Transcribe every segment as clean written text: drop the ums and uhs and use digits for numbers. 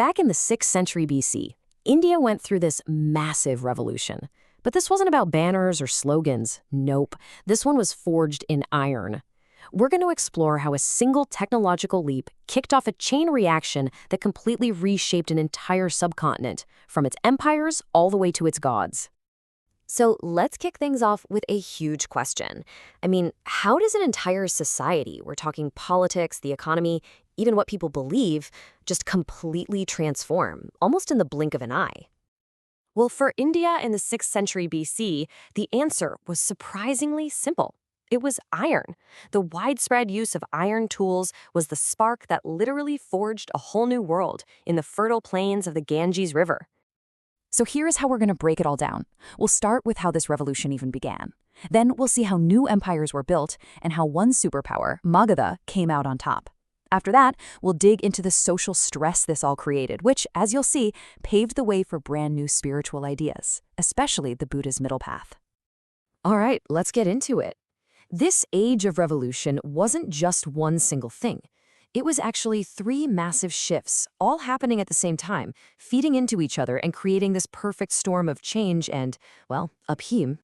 Back in the 6th century BC, India went through this massive revolution. But this wasn't about banners or slogans. Nope. This one was forged in iron. We're going to explore how a single technological leap kicked off a chain reaction that completely reshaped an entire subcontinent, from its empires all the way to its gods. So let's kick things off with a huge question. How does an entire society, we're talking politics, the economy, even what people believe, just completely transform, almost in the blink of an eye? Well, for India in the 6th century BC, the answer was surprisingly simple. It was iron. The widespread use of iron tools was the spark that literally forged a whole new world in the fertile plains of the Ganges River. So here's how we're going to break it all down. We'll start with how this revolution even began. Then we'll see how new empires were built and how one superpower, Magadha, came out on top. After that, we'll dig into the social stress this all created, which, as you'll see, paved the way for brand new spiritual ideas, especially the Buddha's middle path. All right, let's get into it. This age of revolution wasn't just one single thing. It was actually 3 massive shifts, all happening at the same time, feeding into each other and creating this perfect storm of change and, well, upheaval.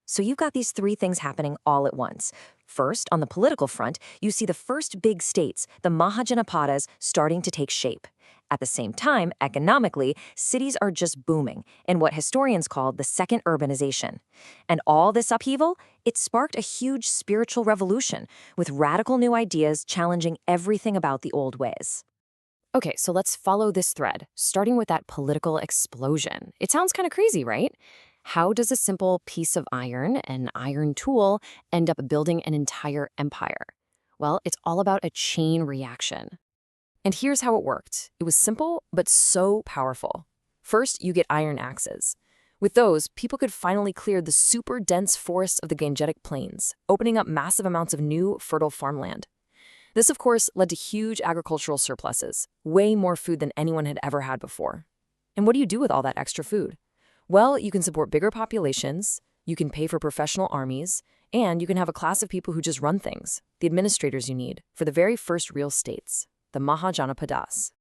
So you've got these 3 things happening all at once. First, on the political front, you see the first big states, the Mahajanapadas, starting to take shape. At the same time, economically, cities are just booming in what historians call the second urbanization. And all this upheaval, it sparked a huge spiritual revolution, with radical new ideas challenging everything about the old ways. Okay, so let's follow this thread, starting with that political explosion. It sounds kind of crazy, right? How does a simple piece of iron, an iron tool, end up building an entire empire? Well, it's all about a chain reaction. And here's how it worked. It was simple, but so powerful. First, you get iron axes. With those, people could finally clear the super dense forests of the Gangetic Plains, opening up massive amounts of new, fertile farmland. This, of course, led to huge agricultural surpluses, way more food than anyone had ever had before. And what do you do with all that extra food? Well, you can support bigger populations, you can pay for professional armies, and you can have a class of people who just run things, the administrators you need, for the very first real states, the Mahajanapadas.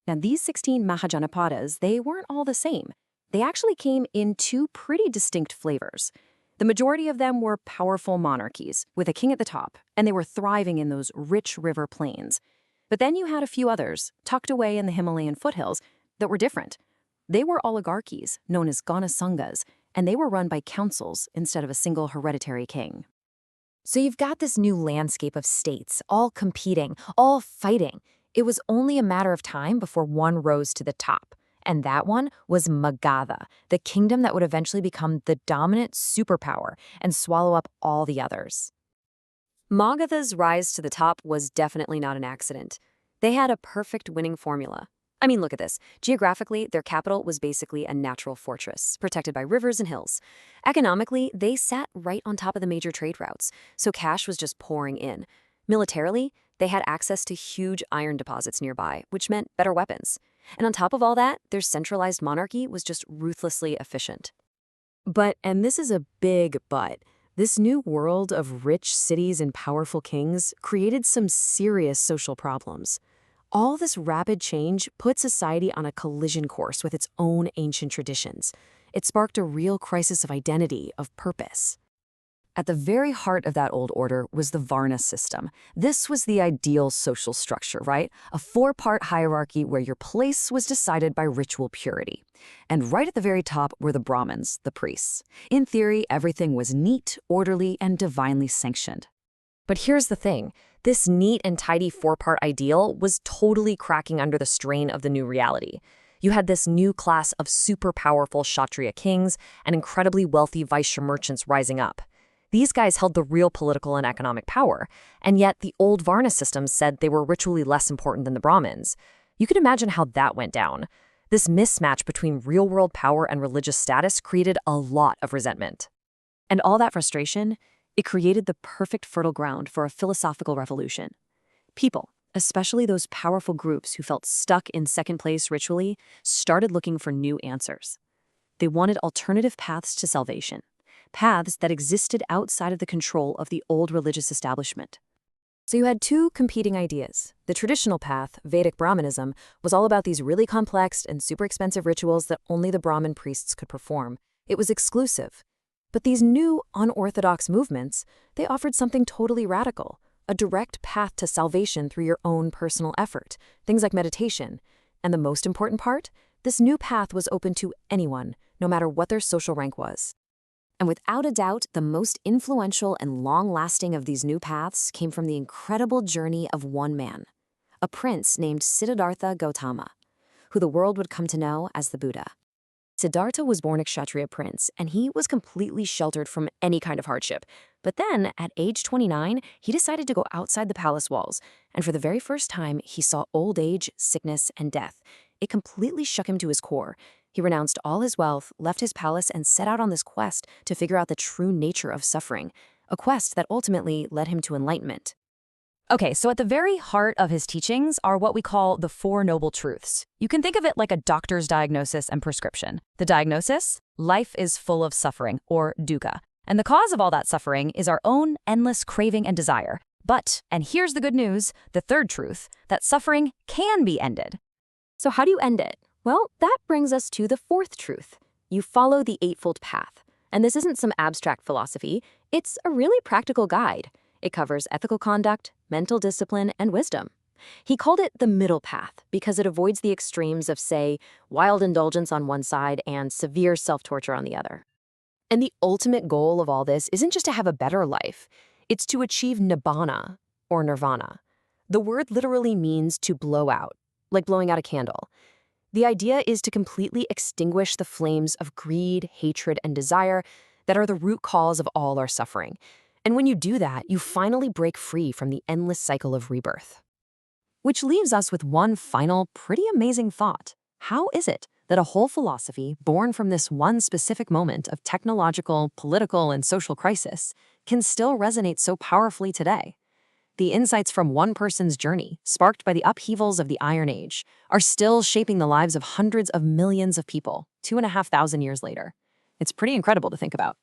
Now, these 16 Mahajanapadas, they weren't all the same. They actually came in 2 pretty distinct flavors. The majority of them were powerful monarchies, with a king at the top, and they were thriving in those rich river plains. But then you had a few others, tucked away in the Himalayan foothills, that were different. They were oligarchies, known as Ganasangas, and they were run by councils instead of a single hereditary king. So you've got this new landscape of states, all competing, all fighting. It was only a matter of time before one rose to the top. And that one was Magadha, the kingdom that would eventually become the dominant superpower and swallow up all the others. Magadha's rise to the top was definitely not an accident. They had a perfect winning formula. Look at this. Geographically, their capital was basically a natural fortress, protected by rivers and hills. Economically, they sat right on top of the major trade routes, so cash was just pouring in. Militarily, they had access to huge iron deposits nearby, which meant better weapons. And on top of all that, their centralized monarchy was just ruthlessly efficient. But, and this is a big but, this new world of rich cities and powerful kings created some serious social problems. All this rapid change put society on a collision course with its own ancient traditions. It sparked a real crisis of identity, of purpose. At the very heart of that old order was the Varna system. This was the ideal social structure, right? A 4-part hierarchy where your place was decided by ritual purity. And right at the very top were the Brahmins, the priests. In theory, everything was neat, orderly, and divinely sanctioned. But here's the thing. This neat and tidy 4-part ideal was totally cracking under the strain of the new reality. You had this new class of super powerful Kshatriya kings and incredibly wealthy Vaishya merchants rising up. These guys held the real political and economic power, and yet the old Varna system said they were ritually less important than the Brahmins. You can imagine how that went down. This mismatch between real-world power and religious status created a lot of resentment. And all that frustration, it created the perfect fertile ground for a philosophical revolution. People, especially those powerful groups who felt stuck in second place ritually, started looking for new answers. They wanted alternative paths to salvation, paths that existed outside of the control of the old religious establishment. So you had two competing ideas. The traditional path, Vedic Brahmanism, was all about these really complex and super expensive rituals that only the Brahmin priests could perform. It was exclusive. But these new, unorthodox movements, they offered something totally radical, a direct path to salvation through your own personal effort, things like meditation. And the most important part? This new path was open to anyone, no matter what their social rank was. And without a doubt, the most influential and long-lasting of these new paths came from the incredible journey of one man, a prince named Siddhartha Gautama, who the world would come to know as the Buddha. Siddhartha was born a Kshatriya prince, and he was completely sheltered from any kind of hardship. But then, at age 29, he decided to go outside the palace walls, and for the very first time, he saw old age, sickness, and death. It completely shook him to his core. He renounced all his wealth, left his palace, and set out on this quest to figure out the true nature of suffering, a quest that ultimately led him to enlightenment. Okay, so at the very heart of his teachings are what we call the Four Noble Truths. You can think of it like a doctor's diagnosis and prescription. The diagnosis? Life is full of suffering, or dukkha. And the cause of all that suffering is our own endless craving and desire. But, and here's the good news, the third truth, that suffering can be ended. So how do you end it? Well, that brings us to the fourth truth. You follow the Eightfold Path. And this isn't some abstract philosophy, it's a really practical guide. It covers ethical conduct, mental discipline, and wisdom. He called it the middle path because it avoids the extremes of, say, wild indulgence on one side and severe self-torture on the other. And the ultimate goal of all this isn't just to have a better life. It's to achieve nibbana, or nirvana. The word literally means to blow out, like blowing out a candle. The idea is to completely extinguish the flames of greed, hatred, and desire that are the root cause of all our suffering. And when you do that, you finally break free from the endless cycle of rebirth. Which leaves us with one final, pretty amazing thought. How is it that a whole philosophy, born from this one specific moment of technological, political, and social crisis, can still resonate so powerfully today? The insights from one person's journey, sparked by the upheavals of the Iron Age, are still shaping the lives of hundreds of millions of people, 2,500 years later. It's pretty incredible to think about.